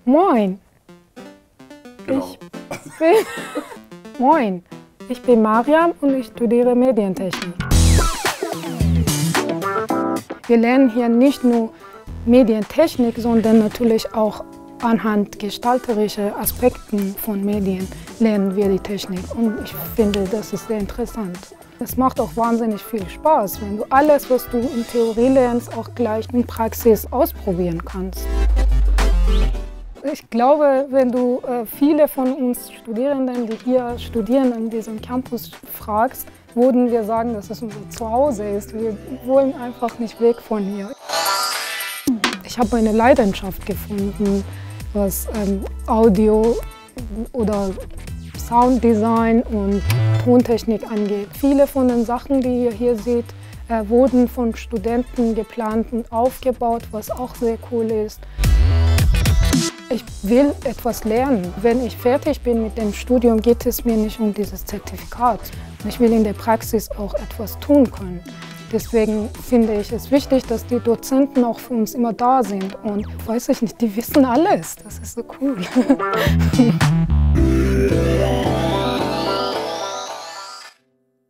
Moin. Genau. Moin. Ich bin Mariam und ich studiere Medientechnik. Wir lernen hier nicht nur Medientechnik, sondern natürlich auch anhand gestalterischer Aspekten von Medien lernen wir die Technik. Und ich finde, das ist sehr interessant. Es macht auch wahnsinnig viel Spaß, wenn du alles, was du in Theorie lernst, auch gleich in Praxis ausprobieren kannst. Ich glaube, wenn du viele von uns Studierenden, die hier studieren an diesem Campus, fragst, würden wir sagen, dass es unser Zuhause ist. Wir wollen einfach nicht weg von hier. Ich habe eine Leidenschaft gefunden, was Audio oder Sounddesign und Tontechnik angeht. Viele von den Sachen, die ihr hier seht, wurden von Studenten geplant und aufgebaut, was auch sehr cool ist. Ich will etwas lernen. Wenn ich fertig bin mit dem Studium, geht es mir nicht um dieses Zertifikat. Ich will in der Praxis auch etwas tun können. Deswegen finde ich es wichtig, dass die Dozenten auch für uns immer da sind. Und weiß ich nicht, die wissen alles. Das ist so cool.